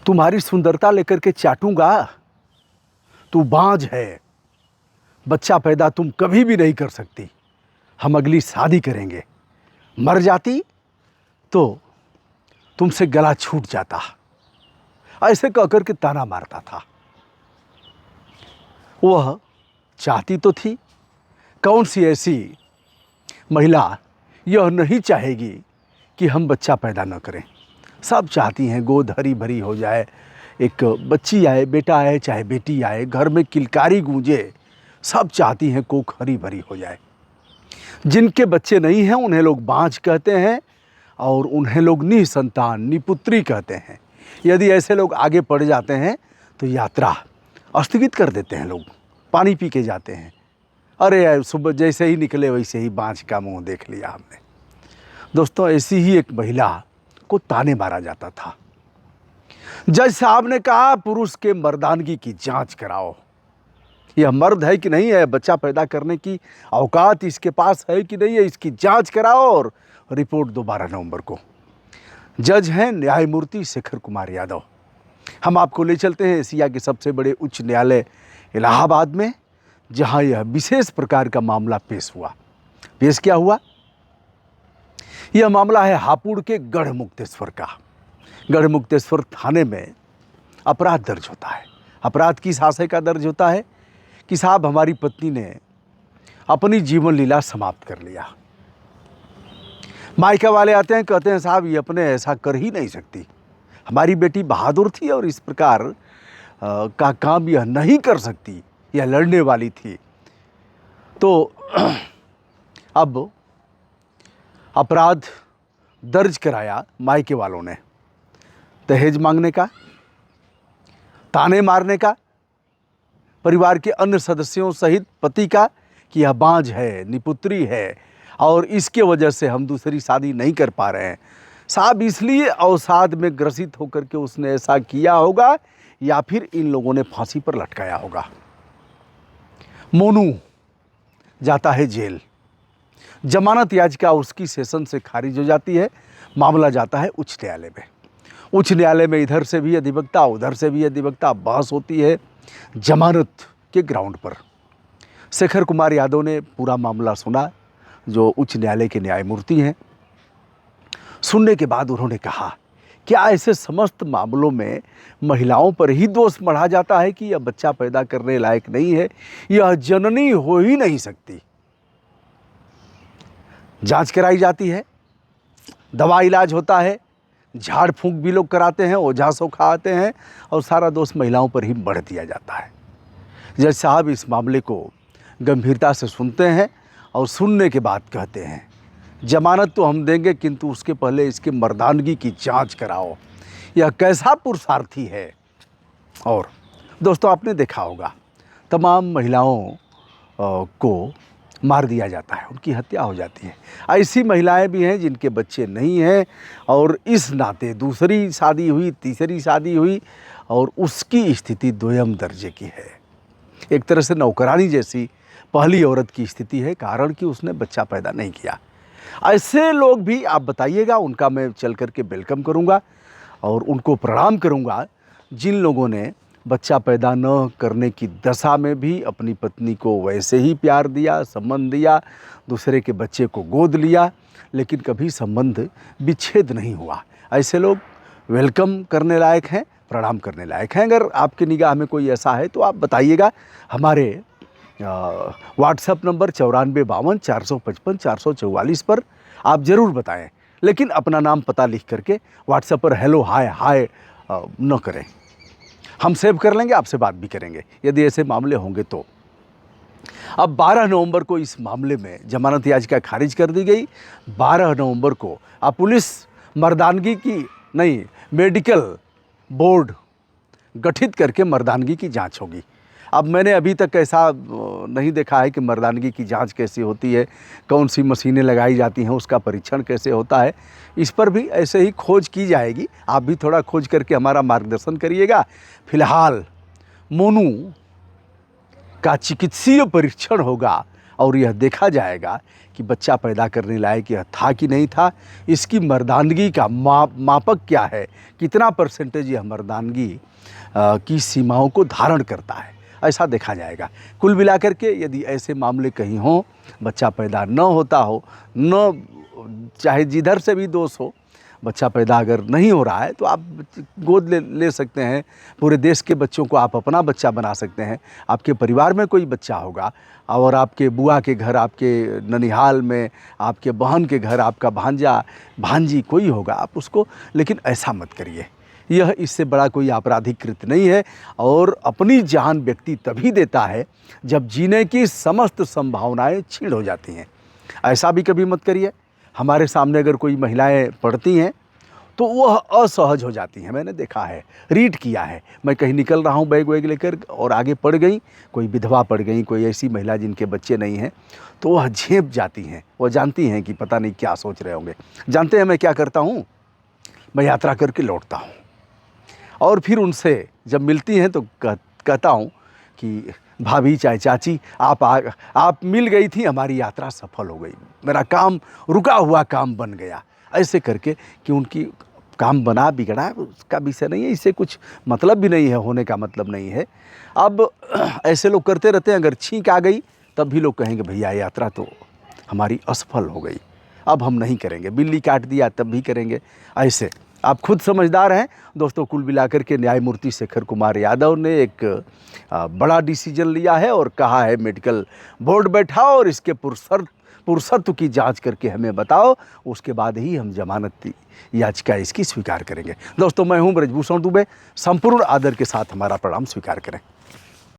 तुम्हारी सुंदरता लेकर के चाटूंगा। तू बांझ है, बच्चा पैदा तुम कभी भी नहीं कर सकती। हम अगली शादी करेंगे। मर जाती तो तुमसे गला छूट जाता। ऐसे कहकर के ताना मारता था। वह चाहती तो थी, कौन सी ऐसी महिला यह नहीं चाहेगी कि हम बच्चा पैदा न करें। सब चाहती हैं गोद हरी भरी हो जाए, एक बच्ची आए, बेटा आए चाहे बेटी आए, घर में किलकारी गूंजे। सब चाहती हैं कोख हरी भरी हो जाए। जिनके बच्चे नहीं हैं उन्हें लोग बांझ कहते हैं और उन्हें लोग निसंतान निपुत्री कहते हैं। यदि ऐसे लोग आगे बढ़ जाते हैं तो यात्रा स्थगित कर देते हैं। लोग पानी पी के जाते हैं। अरे यार, सुबह जैसे ही निकले वैसे ही बांझ का मुंह देख लिया हमने। दोस्तों, ऐसी ही एक महिला को ताने मारा जाता था। जज साहब ने कहा, पुरुष के मर्दानगी की जांच कराओ। यह मर्द है कि नहीं है, बच्चा पैदा करने की औकात इसके पास है कि नहीं है, इसकी जांच कराओ और रिपोर्ट दो 12 नवंबर को। जज हैं न्यायमूर्ति शेखर कुमार यादव। हम आपको ले चलते हैं एशिया के सबसे बड़े उच्च न्यायालय इलाहाबाद में, जहां यह विशेष प्रकार का मामला पेश हुआ। पेश क्या हुआ? यह मामला है हापुड़ के गढ़मुक्तेश्वर का। गढ़मुक्तेश्वर थाने में अपराध दर्ज होता है। अपराध किस आशय का दर्ज होता है कि साहब, हमारी पत्नी ने अपनी जीवन लीला समाप्त कर लिया। मायका वाले आते हैं, कहते हैं साहब ये अपने ऐसा कर ही नहीं सकती। हमारी बेटी बहादुर थी और इस प्रकार का काम यह नहीं कर सकती, यह लड़ने वाली थी। तो अब अपराध दर्ज कराया मायके वालों ने, दहेज मांगने का, ताने मारने का, परिवार के अन्य सदस्यों सहित पति का कि यह बांझ है, निपुत्री है और इसके वजह से हम दूसरी शादी नहीं कर पा रहे हैं। साहब, इसलिए अवसाद में ग्रसित होकर के उसने ऐसा किया होगा या फिर इन लोगों ने फांसी पर लटकाया होगा। मोनू जाता है जेल। जमानत याचिका उसकी सेशन से खारिज हो जाती है। मामला जाता है उच्च न्यायालय में। उच्च न्यायालय में इधर से भी अधिवक्ता, उधर से भी अधिवक्ता, बहस होती है जमानत के ग्राउंड पर। शेखर कुमार यादव ने पूरा मामला सुना, जो उच्च न्यायालय के न्यायमूर्ति हैं। सुनने के बाद उन्होंने कहा, क्या ऐसे समस्त मामलों में महिलाओं पर ही दोष मढ़ा जाता है कि यह बच्चा पैदा करने लायक नहीं है, यह जननी हो ही नहीं सकती। जांच कराई जाती है, दवा इलाज होता है, झाड़ फूंक भी लोग कराते हैं, ओझा सोखा आते हैं और सारा दोष महिलाओं पर ही मढ़ दिया जाता है। जज साहब इस मामले को गंभीरता से सुनते हैं और सुनने के बाद कहते हैं, जमानत तो हम देंगे किंतु उसके पहले इसके मर्दानगी की जांच कराओ। यह कैसा पुरुषार्थी है। और दोस्तों, आपने देखा होगा तमाम महिलाओं को मार दिया जाता है, उनकी हत्या हो जाती है। ऐसी महिलाएं भी हैं जिनके बच्चे नहीं हैं और इस नाते दूसरी शादी हुई, तीसरी शादी हुई और उसकी स्थिति दोयम दर्जे की है। एक तरह से नौकरानी जैसी पहली औरत की स्थिति है, कारण कि उसने बच्चा पैदा नहीं किया। ऐसे लोग भी आप बताइएगा, उनका मैं चल करके वेलकम करूंगा और उनको प्रणाम करूंगा, जिन लोगों ने बच्चा पैदा न करने की दशा में भी अपनी पत्नी को वैसे ही प्यार दिया, संबंध दिया, दूसरे के बच्चे को गोद लिया, लेकिन कभी संबंध विच्छेद नहीं हुआ। ऐसे लोग वेलकम करने लायक हैं, प्रणाम करने लायक हैं। अगर आपकी निगाह में कोई ऐसा है तो आप बताइएगा। हमारे व्हाट्सएप नंबर 9452 455 444 पर आप ज़रूर बताएं, लेकिन अपना नाम पता लिख करके व्हाट्सएप पर हेलो हाय न करें। हम सेव कर लेंगे, आपसे बात भी करेंगे यदि ऐसे मामले होंगे तो। अब 12 नवंबर को इस मामले में जमानत याचिका खारिज कर दी गई। 12 नवंबर को अब पुलिस मर्दानगी की नहीं, मेडिकल बोर्ड गठित करके मर्दानगी की जांच होगी। अब मैंने अभी तक ऐसा नहीं देखा है कि मर्दानगी की जांच कैसी होती है, कौन सी मशीनें लगाई जाती हैं, उसका परीक्षण कैसे होता है। इस पर भी ऐसे ही खोज की जाएगी। आप भी थोड़ा खोज करके हमारा मार्गदर्शन करिएगा। फिलहाल मोनू का चिकित्सीय परीक्षण होगा और यह देखा जाएगा कि बच्चा पैदा करने लायक यह था कि नहीं था, इसकी मर्दानगी का मापक क्या है, कितना परसेंटेज यह मर्दानगी की सीमाओं को धारण करता है, ऐसा देखा जाएगा। कुल मिलाकर के यदि ऐसे मामले कहीं हों, बच्चा पैदा न होता हो, न चाहे जिधर से भी दोष हो, बच्चा पैदा अगर नहीं हो रहा है तो आप गोद ले सकते हैं। पूरे देश के बच्चों को आप अपना बच्चा बना सकते हैं। आपके परिवार में कोई बच्चा होगा और आपके बुआ के घर, आपके ननिहाल में, आपके बहन के घर आपका भांजा भांजी कोई होगा, आप उसको, लेकिन ऐसा मत करिए। यह इससे बड़ा कोई आपराधिक कृत्य नहीं है। और अपनी जान व्यक्ति तभी देता है जब जीने की समस्त संभावनाएं छीड़ हो जाती हैं। ऐसा भी कभी मत करिए। हमारे सामने अगर कोई महिलाएं पड़ती हैं तो वह असहज हो जाती हैं, मैंने देखा है, रीड किया है। मैं कहीं निकल रहा हूँ बैग वैग लेकर और आगे पड़ गई, कोई विधवा पड़ गई, कोई ऐसी महिला जिनके बच्चे नहीं हैं, तो वह झेप जाती हैं। वह जानती हैं कि पता नहीं क्या सोच रहे होंगे। जानते हैं मैं क्या करता हूँ? मैं यात्रा करके लौटता हूँ और फिर उनसे जब मिलती हैं तो कहता हूँ कि भाभी, चाहे चाची, आप मिल गई थी, हमारी यात्रा सफल हो गई, मेरा काम, रुका हुआ काम बन गया। ऐसे करके कि उनकी काम बना बिगड़ा उसका विषय नहीं है, इससे कुछ मतलब भी नहीं है, होने का मतलब नहीं है। अब ऐसे लोग करते रहते हैं। अगर छींक आ गई तब भी लोग कहेंगे भैया यात्रा तो हमारी असफल हो गई, अब हम नहीं करेंगे। बिल्ली काट दिया तब भी करेंगे। ऐसे आप खुद समझदार हैं दोस्तों। कुल मिलाकर के न्यायमूर्ति शेखर कुमार यादव ने एक बड़ा डिसीजन लिया है और कहा है मेडिकल बोर्ड बैठाओ और इसके पुरुषत्व की जांच करके हमें बताओ, उसके बाद ही हम जमानत याचिका इसकी स्वीकार करेंगे। दोस्तों, मैं हूं ब्रजभूषण दुबे, संपूर्ण आदर के साथ हमारा प्रणाम स्वीकार करें।